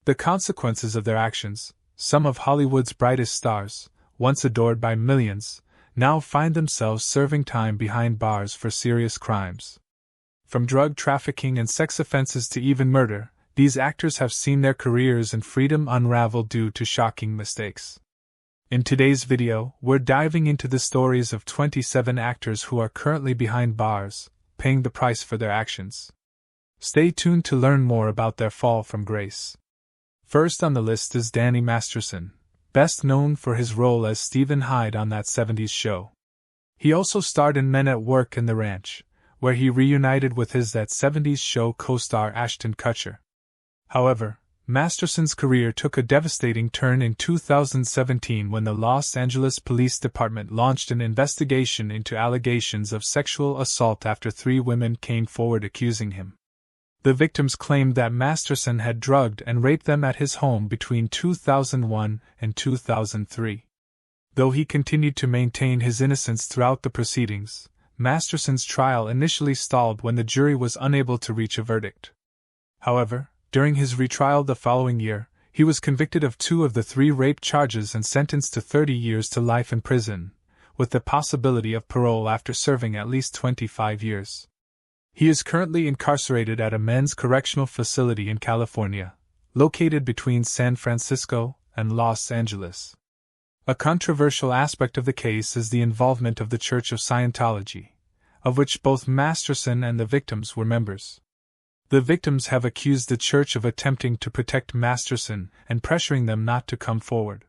The consequences of their actions, some of Hollywood's brightest stars, once adored by millions, now find themselves serving time behind bars for serious crimes. From drug trafficking and sex offenses to even murder, these actors have seen their careers and freedom unravel due to shocking mistakes. In today's video, we're diving into the stories of 27 actors who are currently behind bars, paying the price for their actions. Stay tuned to learn more about their fall from grace. First on the list is Danny Masterson, best known for his role as Stephen Hyde on That 70s Show. He also starred in Men at Work and The Ranch, where he reunited with his That 70s Show co-star Ashton Kutcher. However, Masterson's career took a devastating turn in 2017 when the Los Angeles Police Department launched an investigation into allegations of sexual assault after 3 women came forward accusing him. The victims claimed that Masterson had drugged and raped them at his home between 2001 and 2003. Though he continued to maintain his innocence throughout the proceedings, Masterson's trial initially stalled when the jury was unable to reach a verdict. However, during his retrial the following year, he was convicted of 2 of the 3 rape charges and sentenced to 30 years to life in prison, with the possibility of parole after serving at least 25 years. He is currently incarcerated at a men's correctional facility in California, located between San Francisco and Los Angeles. A controversial aspect of the case is the involvement of the Church of Scientology, of which both Masterson and the victims were members. The victims have accused the church of attempting to protect Masterson and pressuring them not to come forward.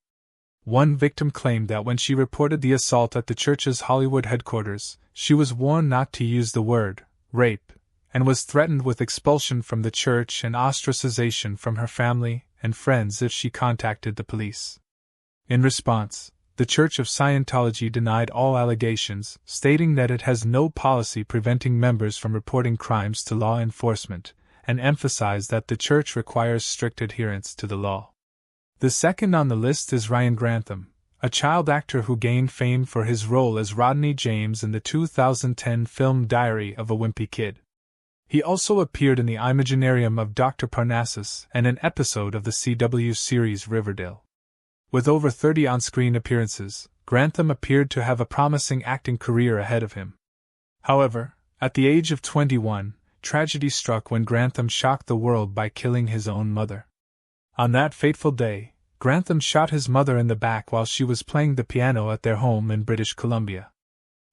One victim claimed that when she reported the assault at the church's Hollywood headquarters, she was warned not to use the word rape, and was threatened with expulsion from the church and ostracization from her family and friends if she contacted the police. In response, the Church of Scientology denied all allegations, stating that it has no policy preventing members from reporting crimes to law enforcement, and emphasized that the church requires strict adherence to the law. The second on the list is Ryan Grantham, a child actor who gained fame for his role as Rodney James in the 2010 film Diary of a Wimpy Kid. He also appeared in the Imaginarium of Dr. Parnassus and an episode of the CW series Riverdale. With over 30 on-screen appearances, Grantham appeared to have a promising acting career ahead of him. However, at the age of 21, tragedy struck when Grantham shocked the world by killing his own mother. On that fateful day, Grantham shot his mother in the back while she was playing the piano at their home in British Columbia.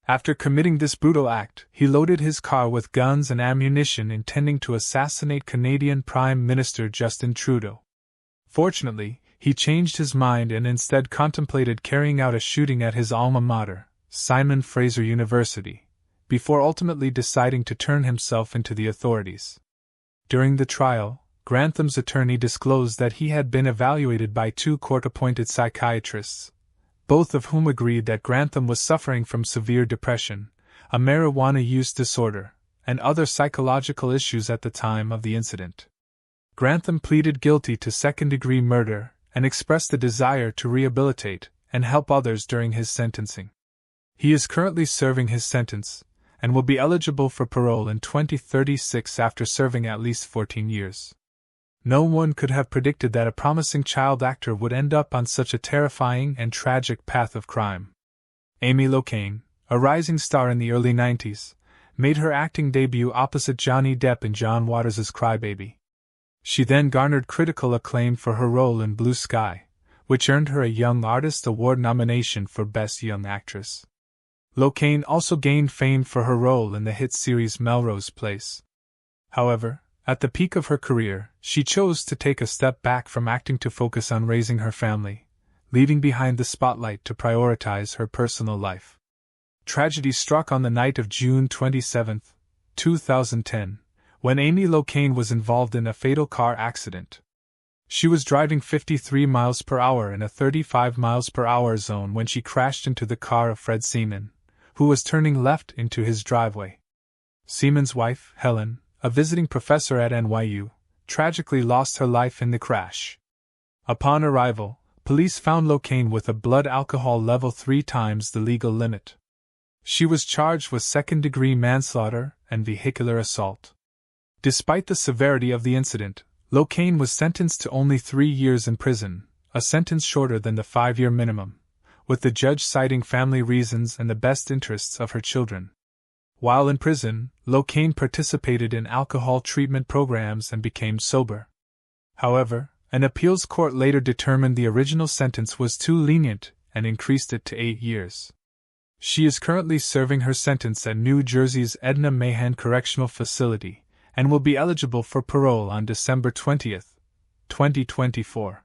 After committing this brutal act, he loaded his car with guns and ammunition intending to assassinate Canadian Prime Minister Justin Trudeau. Fortunately, he changed his mind and instead contemplated carrying out a shooting at his alma mater, Simon Fraser University, before ultimately deciding to turn himself into the authorities. During the trial, Grantham's attorney disclosed that he had been evaluated by 2 court-appointed psychiatrists, both of whom agreed that Grantham was suffering from severe depression, a marijuana use disorder, and other psychological issues at the time of the incident. Grantham pleaded guilty to second-degree murder and expressed a desire to rehabilitate and help others during his sentencing. He is currently serving his sentence and will be eligible for parole in 2036 after serving at least 14 years. No one could have predicted that a promising child actor would end up on such a terrifying and tragic path of crime. Amy Locane, a rising star in the early 90s, made her acting debut opposite Johnny Depp in John Waters' Crybaby. She then garnered critical acclaim for her role in Blue Sky, which earned her a Young Artist Award nomination for Best Young Actress. Locane also gained fame for her role in the hit series Melrose Place. However, at the peak of her career, she chose to take a step back from acting to focus on raising her family, leaving behind the spotlight to prioritize her personal life. Tragedy struck on the night of June 27, 2010, when Amy Locane was involved in a fatal car accident. She was driving 53 miles per hour in a 35 miles per hour zone when she crashed into the car of Fred Seaman, who was turning left into his driveway. Seaman's wife, Helen, a visiting professor at NYU, tragically lost her life in the crash. Upon arrival, police found Locane with a blood alcohol level 3 times the legal limit. She was charged with second-degree manslaughter and vehicular assault. Despite the severity of the incident, Locane was sentenced to only 3 years in prison, a sentence shorter than the 5-year minimum, with the judge citing family reasons and the best interests of her children. While in prison, Locane participated in alcohol treatment programs and became sober. However, an appeals court later determined the original sentence was too lenient and increased it to 8 years. She is currently serving her sentence at New Jersey's Edna Mahan Correctional Facility and will be eligible for parole on December 20, 2024.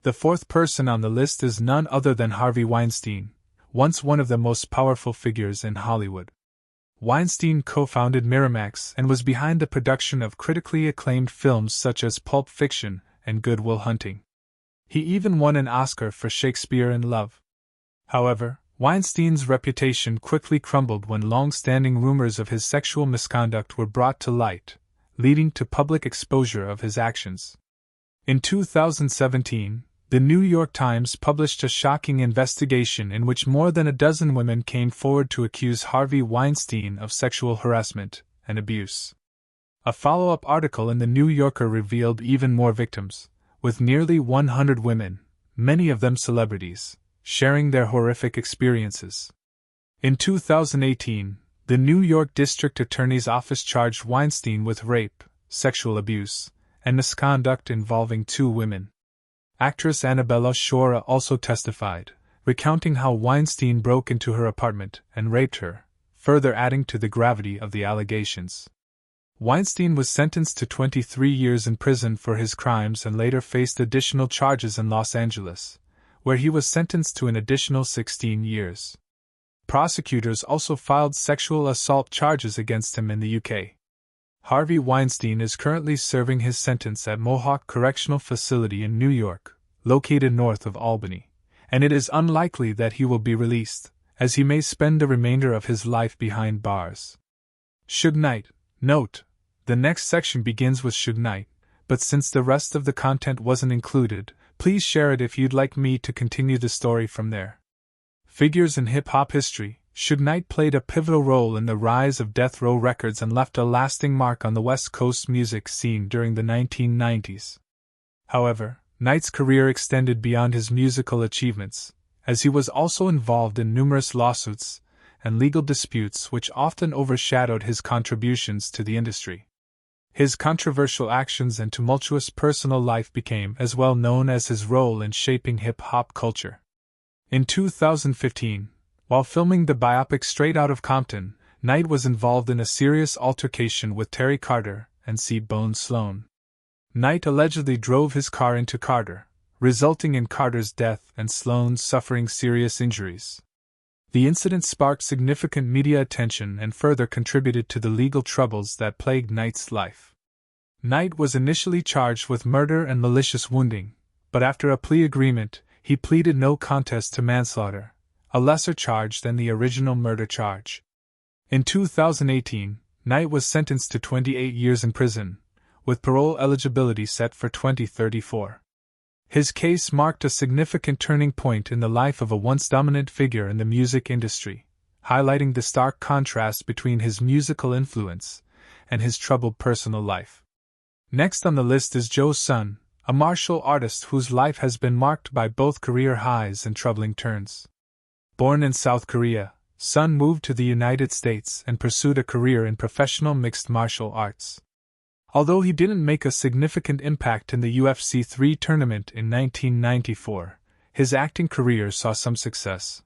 The fourth person on the list is none other than Harvey Weinstein, once one of the most powerful figures in Hollywood. Weinstein co-founded Miramax and was behind the production of critically acclaimed films such as Pulp Fiction and Good Will Hunting. He even won an Oscar for Shakespeare in Love. However, Weinstein's reputation quickly crumbled when long-standing rumors of his sexual misconduct were brought to light, leading to public exposure of his actions. In 2017, the New York Times published a shocking investigation in which more than a dozen women came forward to accuse Harvey Weinstein of sexual harassment and abuse. A follow-up article in The New Yorker revealed even more victims, with nearly 100 women, many of them celebrities, sharing their horrific experiences. In 2018, the New York District Attorney's Office charged Weinstein with rape, sexual abuse, and misconduct involving 2 women. Actress Annabella Sciorra also testified, recounting how Weinstein broke into her apartment and raped her, further adding to the gravity of the allegations. Weinstein was sentenced to 23 years in prison for his crimes and later faced additional charges in Los Angeles, where he was sentenced to an additional 16 years. Prosecutors also filed sexual assault charges against him in the UK. Harvey Weinstein is currently serving his sentence at Mohawk Correctional Facility in New York, located north of Albany, and it is unlikely that he will be released, as he may spend the remainder of his life behind bars. Suge Knight. Note: the next section begins with Suge Knight, but since the rest of the content wasn't included, please share it if you'd like me to continue the story from there. Figures in hip-hop history. Suge Knight played a pivotal role in the rise of Death Row Records and left a lasting mark on the West Coast music scene during the 1990s. However, Knight's career extended beyond his musical achievements, as he was also involved in numerous lawsuits and legal disputes which often overshadowed his contributions to the industry. His controversial actions and tumultuous personal life became as well known as his role in shaping hip-hop culture. In 2015, while filming the biopic Straight Outta Compton, Knight was involved in a serious altercation with Terry Carter and C-Bone Sloan. Knight allegedly drove his car into Carter, resulting in Carter's death and Sloan suffering serious injuries. The incident sparked significant media attention and further contributed to the legal troubles that plagued Knight's life. Knight was initially charged with murder and malicious wounding, but after a plea agreement, he pleaded no contest to manslaughter, a lesser charge than the original murder charge. In 2018, Knight was sentenced to 28 years in prison, with parole eligibility set for 2034. His case marked a significant turning point in the life of a once dominant figure in the music industry, highlighting the stark contrast between his musical influence and his troubled personal life. Next on the list is Joe Sun, a martial artist whose life has been marked by both career highs and troubling turns. Born in South Korea, Sun moved to the United States and pursued a career in professional mixed martial arts. Although he didn't make a significant impact in the UFC 3 tournament in 1994, his acting career saw some success,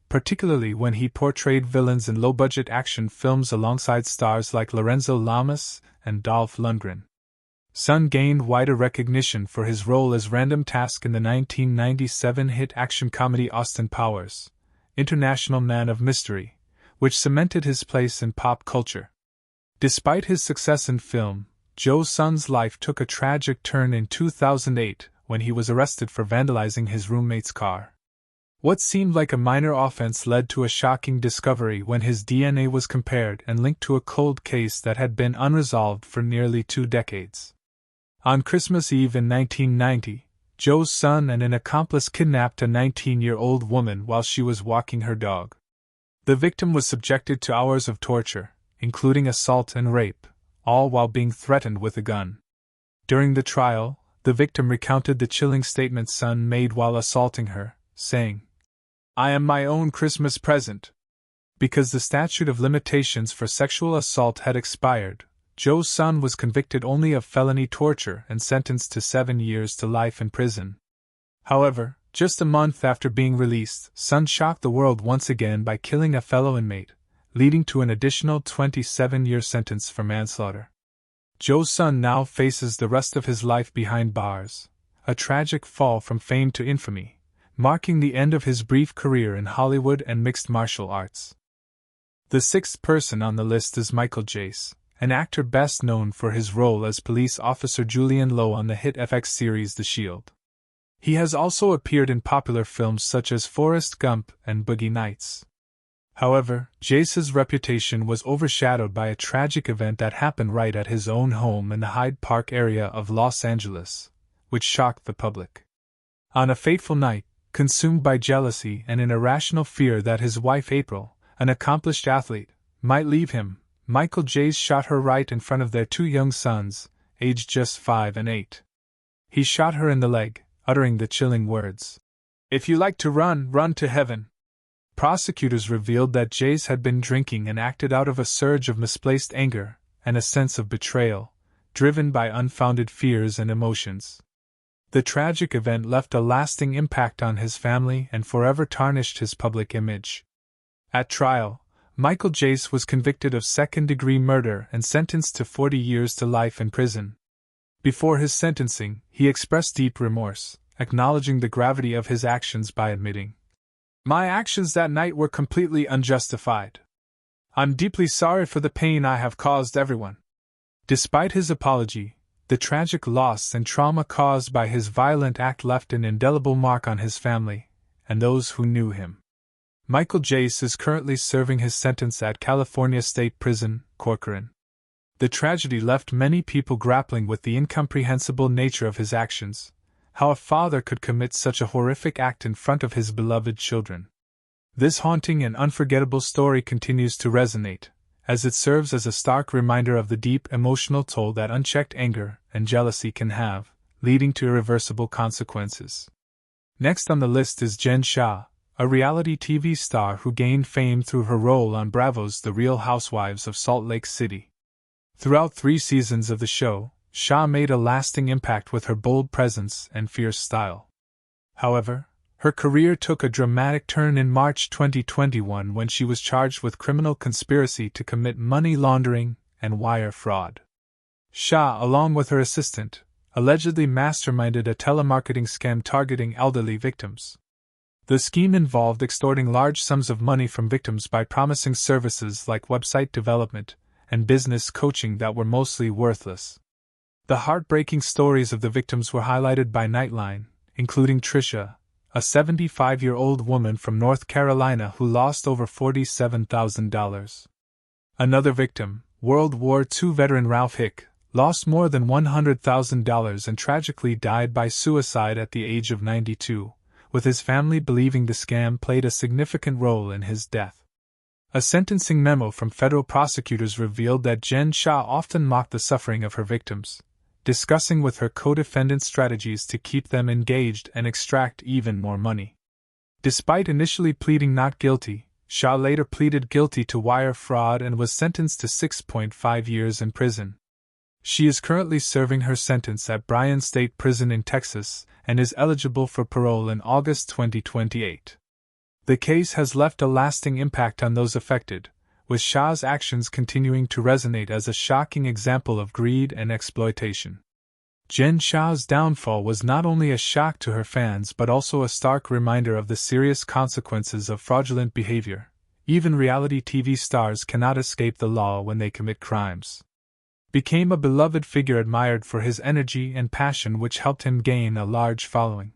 particularly when he portrayed villains in low-budget action films alongside stars like Lorenzo Lamas and Dolph Lundgren. Sun gained wider recognition for his role as Random Task in the 1997 hit action comedy Austin Powers, International Man of Mystery, which cemented his place in pop culture. Despite his success in film, Joe Sun's life took a tragic turn in 2008 when he was arrested for vandalizing his roommate's car. What seemed like a minor offense led to a shocking discovery when his DNA was compared and linked to a cold case that had been unresolved for nearly 2 decades. On Christmas Eve in 1990, Joe's son and an accomplice kidnapped a 19-year-old woman while she was walking her dog. The victim was subjected to hours of torture, including assault and rape, all while being threatened with a gun. During the trial, the victim recounted the chilling statement son made while assaulting her, saying, "I am my own Christmas present." Because the statute of limitations for sexual assault had expired, Joe's son was convicted only of felony torture and sentenced to 7 years to life in prison. However, just a month after being released, Son shocked the world once again by killing a fellow inmate, leading to an additional 27-year sentence for manslaughter. Joe's son now faces the rest of his life behind bars, a tragic fall from fame to infamy, marking the end of his brief career in Hollywood and mixed martial arts. The sixth person on the list is Michael Jace, an actor best known for his role as police officer Julian Lowe on the hit FX series The Shield. He has also appeared in popular films such as Forrest Gump and Boogie Nights. However, Jace's reputation was overshadowed by a tragic event that happened right at his own home in the Hyde Park area of Los Angeles, which shocked the public. On a fateful night, consumed by jealousy and an irrational fear that his wife April, an accomplished athlete, might leave him, Michael Jace shot her right in front of their 2 young sons, aged just 5 and 8. He shot her in the leg, uttering the chilling words, "If you like to run, run to heaven." Prosecutors revealed that Jace had been drinking and acted out of a surge of misplaced anger and a sense of betrayal, driven by unfounded fears and emotions. The tragic event left a lasting impact on his family and forever tarnished his public image. At trial, Michael Jace was convicted of second-degree murder and sentenced to 40 years to life in prison. Before his sentencing, he expressed deep remorse, acknowledging the gravity of his actions by admitting, "My actions that night were completely unjustified. I'm deeply sorry for the pain I have caused everyone." Despite his apology, the tragic loss and trauma caused by his violent act left an indelible mark on his family and those who knew him. Michael Jace is currently serving his sentence at California State Prison, Corcoran. The tragedy left many people grappling with the incomprehensible nature of his actions, how a father could commit such a horrific act in front of his beloved children. This haunting and unforgettable story continues to resonate, as it serves as a stark reminder of the deep emotional toll that unchecked anger and jealousy can have, leading to irreversible consequences. Next on the list is Jen Shah, a reality TV star who gained fame through her role on Bravo's The Real Housewives of Salt Lake City. Throughout 3 seasons of the show, Shah made a lasting impact with her bold presence and fierce style. However, her career took a dramatic turn in March 2021 when she was charged with criminal conspiracy to commit money laundering and wire fraud. Shah, along with her assistant, allegedly masterminded a telemarketing scam targeting elderly victims. The scheme involved extorting large sums of money from victims by promising services like website development and business coaching that were mostly worthless. The heartbreaking stories of the victims were highlighted by Nightline, including Tricia, a 75-year-old woman from North Carolina who lost over $47,000. Another victim, World War II veteran Ralph Hick, lost more than $100,000 and tragically died by suicide at the age of 92, with his family believing the scam played a significant role in his death. A sentencing memo from federal prosecutors revealed that Jen Shah often mocked the suffering of her victims, discussing with her co-defendants strategies to keep them engaged and extract even more money. Despite initially pleading not guilty, Shah later pleaded guilty to wire fraud and was sentenced to 6.5 years in prison. She is currently serving her sentence at Bryan State Prison in Texas and is eligible for parole in August 2028. The case has left a lasting impact on those affected, with Shah's actions continuing to resonate as a shocking example of greed and exploitation. Jen Shah's downfall was not only a shock to her fans but also a stark reminder of the serious consequences of fraudulent behavior. Even reality TV stars cannot escape the law when they commit crimes. Became a beloved figure admired for his energy and passion, which helped him gain a large following.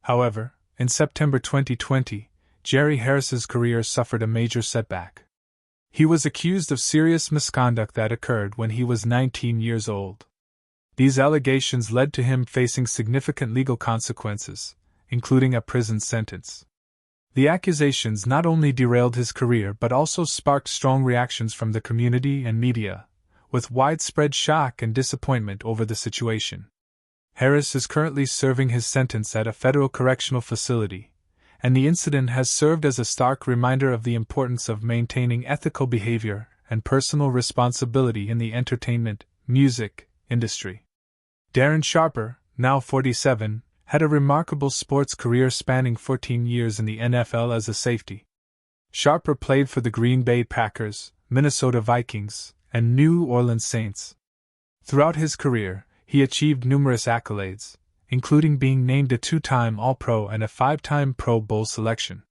However, in September 2020, Jerry Harris's career suffered a major setback. He was accused of serious misconduct that occurred when he was 19 years old. These allegations led to him facing significant legal consequences, including a prison sentence. The accusations not only derailed his career but also sparked strong reactions from the community and media, with widespread shock and disappointment over the situation. Harris is currently serving his sentence at a federal correctional facility, and the incident has served as a stark reminder of the importance of maintaining ethical behavior and personal responsibility in the entertainment, music, industry. Darren Sharper, now 47, had a remarkable sports career spanning 14 years in the NFL as a safety. Sharper played for the Green Bay Packers, Minnesota Vikings, and New Orleans Saints. Throughout his career, he achieved numerous accolades, including being named a 2-time All-Pro and a 5-time Pro Bowl selection.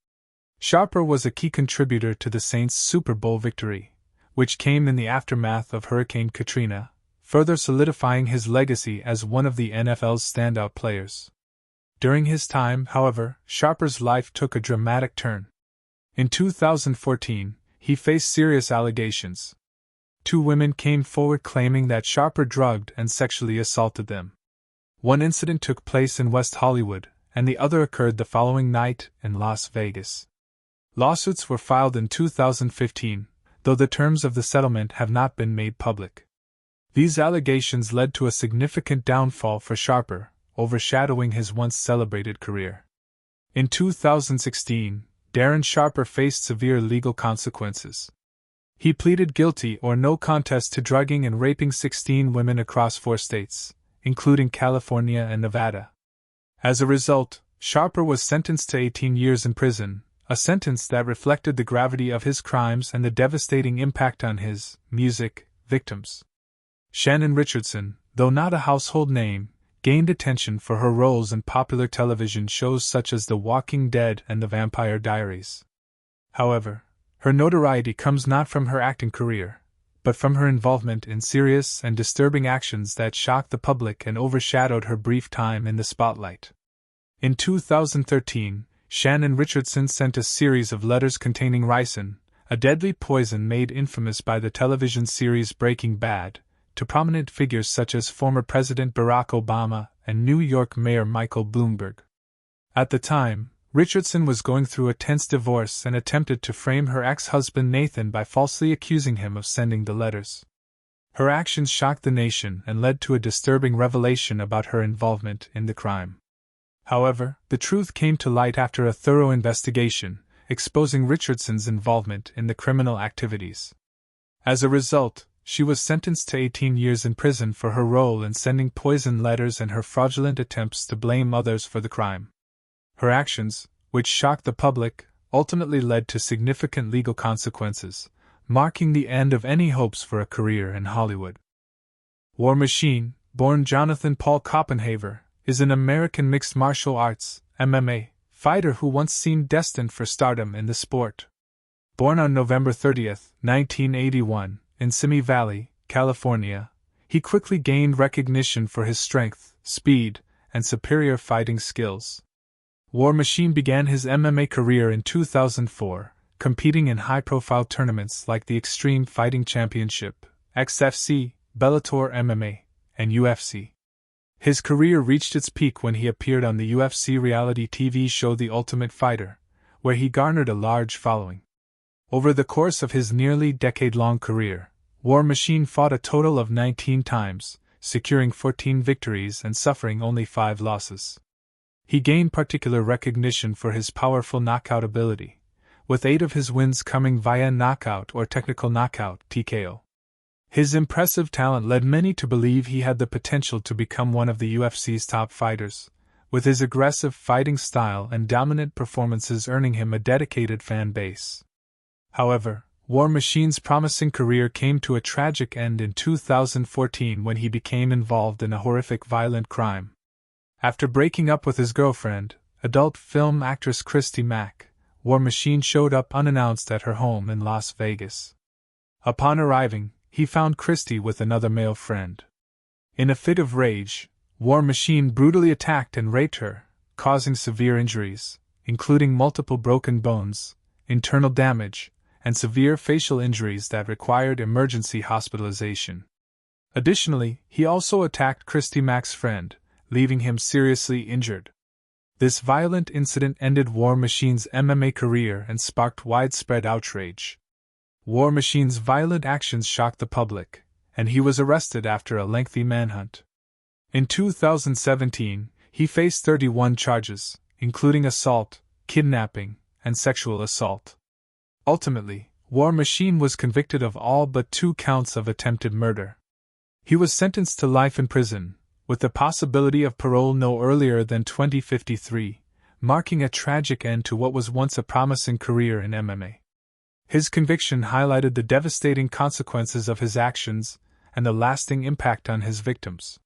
Sharper was a key contributor to the Saints' Super Bowl victory, which came in the aftermath of Hurricane Katrina, further solidifying his legacy as one of the NFL's standout players. During his time, however, Sharper's life took a dramatic turn. In 2014, he faced serious allegations. 2 women came forward claiming that Sharper drugged and sexually assaulted them. One incident took place in West Hollywood, and the other occurred the following night in Las Vegas. Lawsuits were filed in 2015, though the terms of the settlement have not been made public. These allegations led to a significant downfall for Sharper, overshadowing his once celebrated career. In 2016, Darren Sharper faced severe legal consequences. He pleaded guilty or no contest to drugging and raping 16 women across 4 states, including California and Nevada. As a result, Sharper was sentenced to 18 years in prison, a sentence that reflected the gravity of his crimes and the devastating impact on his music victims. Shannon Richardson, though not a household name, gained attention for her roles in popular television shows such as The Walking Dead and The Vampire Diaries. However, her notoriety comes not from her acting career, but from her involvement in serious and disturbing actions that shocked the public and overshadowed her brief time in the spotlight. In 2013, Shannon Richardson sent a series of letters containing ricin, a deadly poison made infamous by the television series Breaking Bad, to prominent figures such as former President Barack Obama and New York Mayor Michael Bloomberg. At the time, Richardson was going through a tense divorce and attempted to frame her ex-husband Nathan by falsely accusing him of sending the letters. Her actions shocked the nation and led to a disturbing revelation about her involvement in the crime. However, the truth came to light after a thorough investigation, exposing Richardson's involvement in the criminal activities. As a result, she was sentenced to 18 years in prison for her role in sending poison letters and her fraudulent attempts to blame others for the crime. Her actions, which shocked the public, ultimately led to significant legal consequences, marking the end of any hopes for a career in Hollywood. War Machine, born Jonathan Paul Koppenhaver, is an American mixed martial arts (MMA) fighter who once seemed destined for stardom in the sport. Born on November 30, 1981, in Simi Valley, California, he quickly gained recognition for his strength, speed, and superior fighting skills. War Machine began his MMA career in 2004, competing in high-profile tournaments like the Extreme Fighting Championship, XFC, Bellator MMA, and UFC. His career reached its peak when he appeared on the UFC reality TV show The Ultimate Fighter, where he garnered a large following. Over the course of his nearly decade-long career, War Machine fought a total of 19 times, securing 14 victories and suffering only 5 losses. He gained particular recognition for his powerful knockout ability, with 8 of his wins coming via knockout or technical knockout (TKO). His impressive talent led many to believe he had the potential to become one of the UFC's top fighters, with his aggressive fighting style and dominant performances earning him a dedicated fan base. However, War Machine's promising career came to a tragic end in 2014 when he became involved in a horrific violent crime. After breaking up with his girlfriend, adult film actress Christy Mack, War Machine showed up unannounced at her home in Las Vegas. Upon arriving, he found Christy with another male friend. In a fit of rage, War Machine brutally attacked and raped her, causing severe injuries, including multiple broken bones, internal damage, and severe facial injuries that required emergency hospitalization. Additionally, he also attacked Christy Mack's friend, leaving him seriously injured. This violent incident ended War Machine's MMA career and sparked widespread outrage. War Machine's violent actions shocked the public, and he was arrested after a lengthy manhunt. In 2017, he faced 31 charges, including assault, kidnapping, and sexual assault. Ultimately, War Machine was convicted of all but 2 counts of attempted murder. He was sentenced to life in prison, with the possibility of parole no earlier than 2053, marking a tragic end to what was once a promising career in MMA. His conviction highlighted the devastating consequences of his actions and the lasting impact on his victims.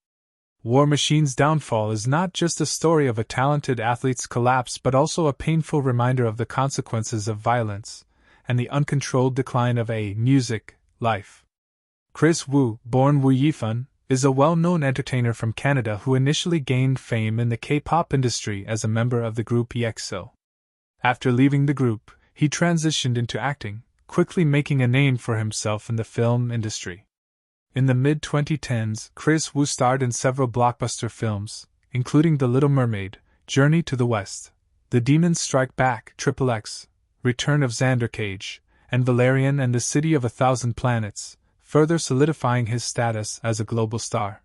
War Machine's downfall is not just a story of a talented athlete's collapse but also a painful reminder of the consequences of violence and the uncontrolled decline of a music life. Chris Wu, born Wu Yifan, is a well-known entertainer from Canada who initially gained fame in the K-pop industry as a member of the group EXO. After leaving the group, he transitioned into acting, quickly making a name for himself in the film industry. In the mid-2010s, Chris Wu starred in several blockbuster films, including The Little Mermaid, Journey to the West, The Demons Strike Back, XXX, Return of Xander Cage, and Valerian and the City of a Thousand Planets, further solidifying his status as a global star.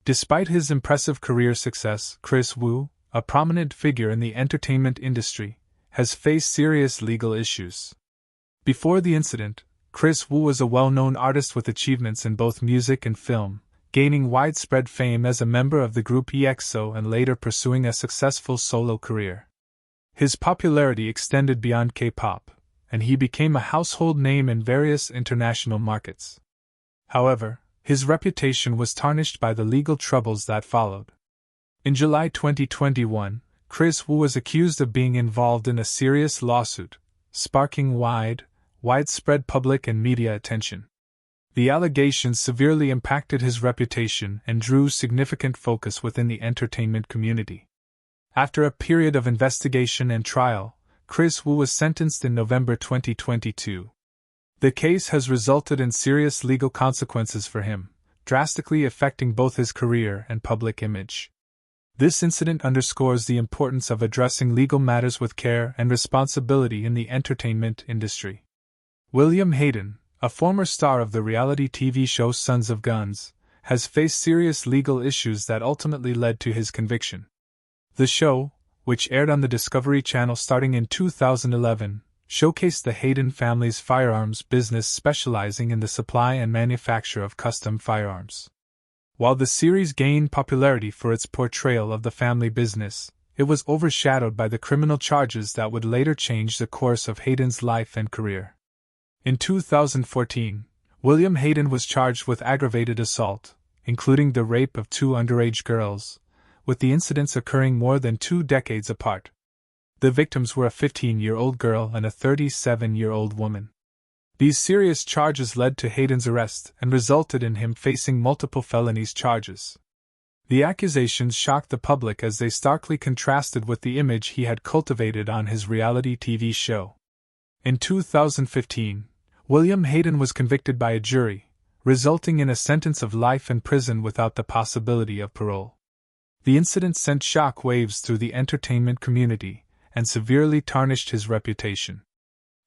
Despite his impressive career success, Chris Wu, a prominent figure in the entertainment industry, has faced serious legal issues. Before the incident, Chris Wu was a well-known artist with achievements in both music and film, gaining widespread fame as a member of the group EXO and later pursuing a successful solo career. His popularity extended beyond K-pop, and he became a household name in various international markets. However, his reputation was tarnished by the legal troubles that followed. In July 2021, Chris Wu was accused of being involved in a serious lawsuit, sparking widespread public and media attention. The allegations severely impacted his reputation and drew significant focus within the entertainment community. After a period of investigation and trial, Chris Wu was sentenced in November 2022. The case has resulted in serious legal consequences for him, drastically affecting both his career and public image. This incident underscores the importance of addressing legal matters with care and responsibility in the entertainment industry. William Hayden, a former star of the reality TV show Sons of Guns, has faced serious legal issues that ultimately led to his conviction. The show, which aired on the Discovery Channel starting in 2011, showcased the Hayden family's firearms business specializing in the supply and manufacture of custom firearms. While the series gained popularity for its portrayal of the family business, it was overshadowed by the criminal charges that would later change the course of Hayden's life and career. In 2014, William Hayden was charged with aggravated assault, including the rape of 2 underage girls, with the incidents occurring more than 2 decades apart. The victims were a 15-year-old girl and a 37-year-old woman. These serious charges led to Hayden's arrest and resulted in him facing multiple felonies charges. The accusations shocked the public as they starkly contrasted with the image he had cultivated on his reality TV show. In 2015, William Hayden was convicted by a jury, resulting in a sentence of life in prison without the possibility of parole. The incident sent shock waves through the entertainment community and severely tarnished his reputation.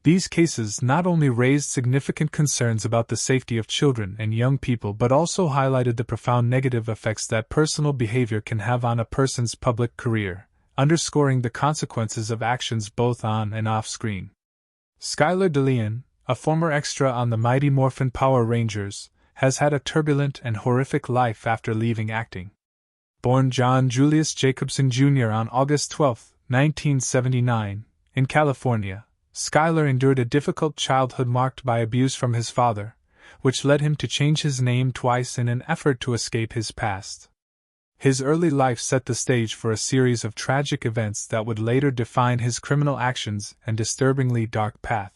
These cases not only raised significant concerns about the safety of children and young people but also highlighted the profound negative effects that personal behavior can have on a person's public career, underscoring the consequences of actions both on and off screen. Skylar DeLeon, a former extra on the Mighty Morphin Power Rangers, has had a turbulent and horrific life after leaving acting. Born John Julius Jacobson Jr. on August 12, 1979, in California, Skylar endured a difficult childhood marked by abuse from his father, which led him to change his name twice in an effort to escape his past. His early life set the stage for a series of tragic events that would later define his criminal actions and disturbingly dark path.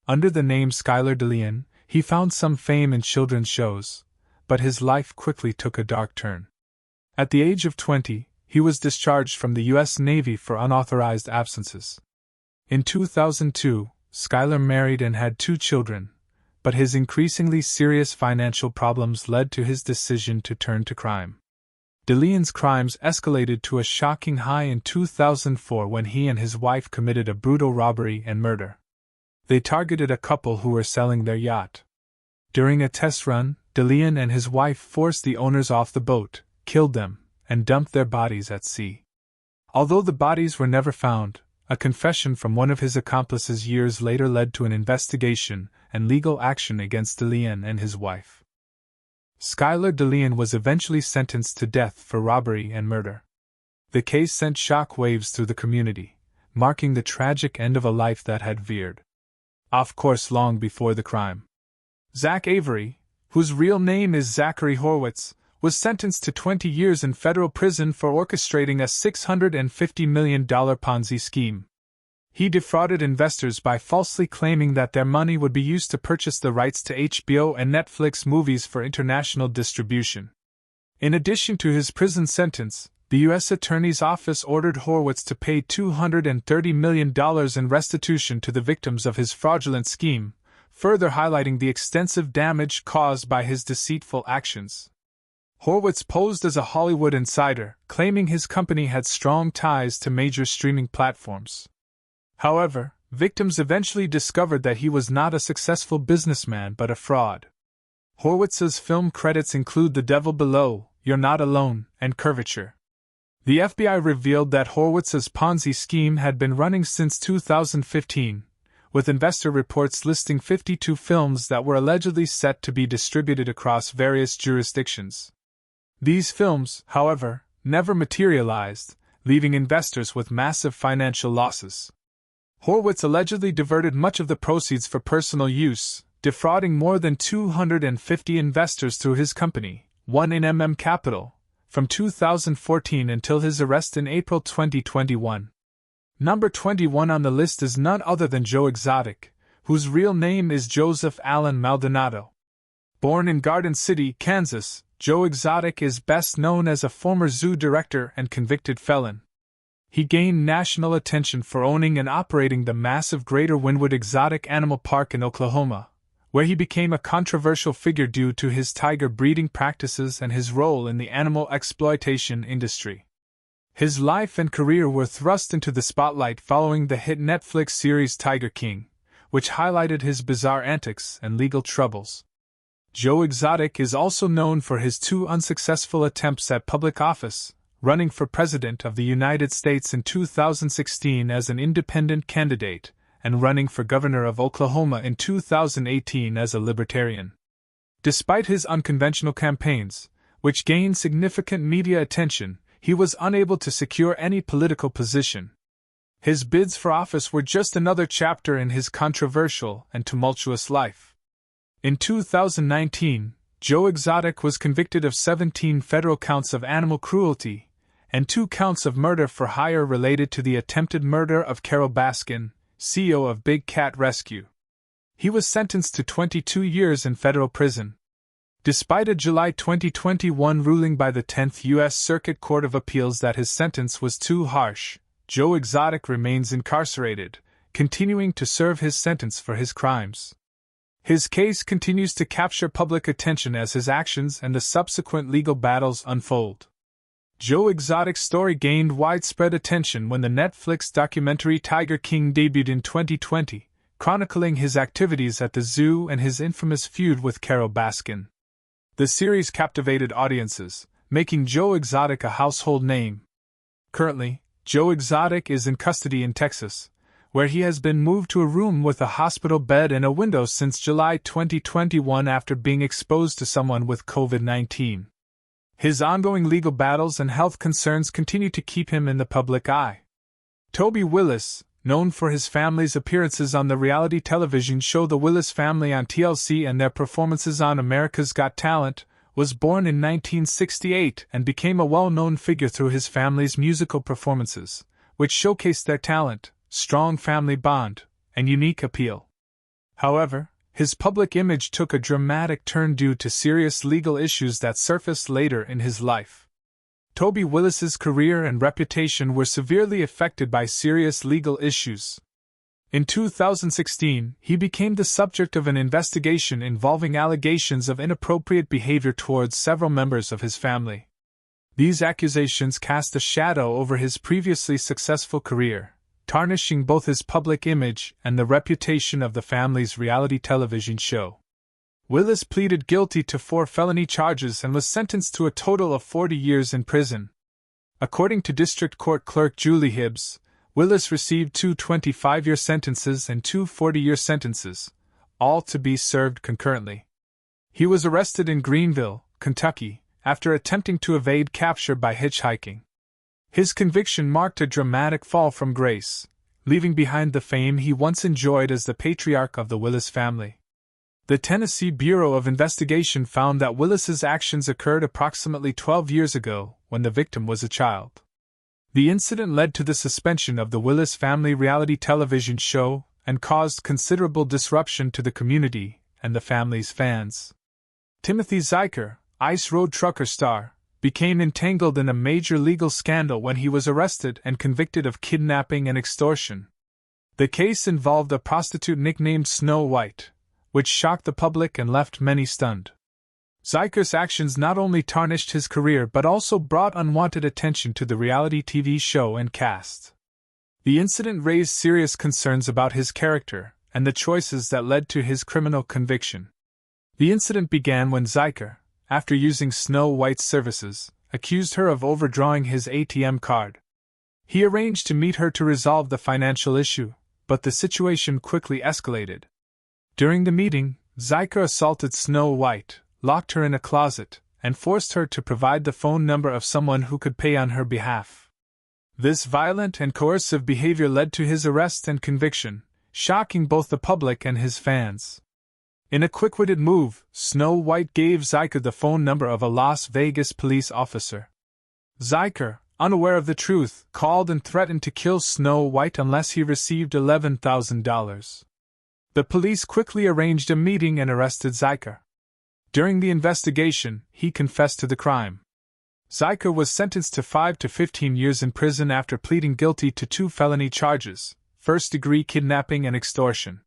Under the name Skylar DeLeon, he found some fame in children's shows, but his life quickly took a dark turn. At the age of 20, he was discharged from the U.S. Navy for unauthorized absences. In 2002, Skylar married and had 2 children, but his increasingly serious financial problems led to his decision to turn to crime. DeLeon's crimes escalated to a shocking high in 2004 when he and his wife committed a brutal robbery and murder. They targeted a couple who were selling their yacht. During a test run, DeLeon and his wife forced the owners off the boat, killed them, and dumped their bodies at sea. Although the bodies were never found, a confession from one of his accomplices years later led to an investigation and legal action against DeLeon and his wife. Skylar DeLeon was eventually sentenced to death for robbery and murder. The case sent shock waves through the community, marking the tragic end of a life that had veered off course long before the crime. Zach Avery, whose real name is Zachary Horwitz, was sentenced to 20 years in federal prison for orchestrating a $650 million Ponzi scheme. He defrauded investors by falsely claiming that their money would be used to purchase the rights to HBO and Netflix movies for international distribution. In addition to his prison sentence, the U.S. Attorney's Office ordered Horwitz to pay $230 million in restitution to the victims of his fraudulent scheme, further highlighting the extensive damage caused by his deceitful actions. Horwitz posed as a Hollywood insider, claiming his company had strong ties to major streaming platforms. However, victims eventually discovered that he was not a successful businessman but a fraud. Horwitz's film credits include The Devil Below, You're Not Alone, and Curvature. The FBI revealed that Horwitz's Ponzi scheme had been running since 2015, with investor reports listing 52 films that were allegedly set to be distributed across various jurisdictions. These films, however, never materialized, leaving investors with massive financial losses. Horwitz allegedly diverted much of the proceeds for personal use, defrauding more than 250 investors through his company, One in Capital, from 2014 until his arrest in April 2021. Number 21 on the list is none other than Joe Exotic, whose real name is Joseph Allen Maldonado. Born in Garden City, Kansas, Joe Exotic is best known as a former zoo director and convicted felon. He gained national attention for owning and operating the massive Greater Wynwood Exotic Animal Park in Oklahoma, where he became a controversial figure due to his tiger breeding practices and his role in the animal exploitation industry. His life and career were thrust into the spotlight following the hit Netflix series Tiger King, which highlighted his bizarre antics and legal troubles. Joe Exotic is also known for his 2 unsuccessful attempts at public office, running for President of the United States in 2016 as an independent candidate, and running for governor of Oklahoma in 2018 as a libertarian. Despite his unconventional campaigns, which gained significant media attention, he was unable to secure any political position. His bids for office were just another chapter in his controversial and tumultuous life. In 2019, Joe Exotic was convicted of 17 federal counts of animal cruelty and 2 counts of murder for hire related to the attempted murder of Carol Baskin, CEO of Big Cat Rescue. He was sentenced to 22 years in federal prison. Despite a July 2021 ruling by the 10th U.S. Circuit Court of Appeals that his sentence was too harsh, Joe Exotic remains incarcerated, continuing to serve his sentence for his crimes. His case continues to capture public attention as his actions and the subsequent legal battles unfold. Joe Exotic's story gained widespread attention when the Netflix documentary Tiger King debuted in 2020, chronicling his activities at the zoo and his infamous feud with Carol Baskin. The series captivated audiences, making Joe Exotic a household name. Currently, Joe Exotic is in custody in Texas, where he has been moved to a room with a hospital bed and a window since July 2021 after being exposed to someone with COVID-19. His ongoing legal battles and health concerns continue to keep him in the public eye. Toby Willis, known for his family's appearances on the reality television show The Willis Family on TLC and their performances on America's Got Talent, was born in 1968 and became a well-known figure through his family's musical performances, which showcased their talent, strong family bond, and unique appeal. However, his public image took a dramatic turn due to serious legal issues that surfaced later in his life. Toby Willis's career and reputation were severely affected by serious legal issues. In 2016, he became the subject of an investigation involving allegations of inappropriate behavior towards several members of his family. These accusations cast a shadow over his previously successful career, tarnishing both his public image and the reputation of the family's reality television show. Willis pleaded guilty to 4 felony charges and was sentenced to a total of 40 years in prison. According to District Court Clerk Julie Hibbs, Willis received 2 25-year sentences and 2 40-year sentences, all to be served concurrently. He was arrested in Greenville, Kentucky, after attempting to evade capture by hitchhiking. His conviction marked a dramatic fall from grace, leaving behind the fame he once enjoyed as the patriarch of the Willis family. The Tennessee Bureau of Investigation found that Willis's actions occurred approximately 12 years ago, when the victim was a child. The incident led to the suspension of the Willis family reality television show and caused considerable disruption to the community and the family's fans. Timothy Zeiker, Ice Road Trucker star, became entangled in a major legal scandal when he was arrested and convicted of kidnapping and extortion. The case involved a prostitute nicknamed Snow White, which shocked the public and left many stunned. Zeiker's actions not only tarnished his career but also brought unwanted attention to the reality TV show and cast. The incident raised serious concerns about his character and the choices that led to his criminal conviction. The incident began when Zeiker, after using Snow White's services, accused her of overdrawing his ATM card. He arranged to meet her to resolve the financial issue, but the situation quickly escalated. During the meeting, Zeiker assaulted Snow White, locked her in a closet, and forced her to provide the phone number of someone who could pay on her behalf. This violent and coercive behavior led to his arrest and conviction, shocking both the public and his fans. In a quick-witted move, Snow White gave Zeiker the phone number of a Las Vegas police officer. Zeiker, unaware of the truth, called and threatened to kill Snow White unless he received $11,000. The police quickly arranged a meeting and arrested Zeiker. During the investigation, he confessed to the crime. Zeiker was sentenced to 5 to 15 years in prison after pleading guilty to 2 felony charges, first-degree kidnapping and extortion.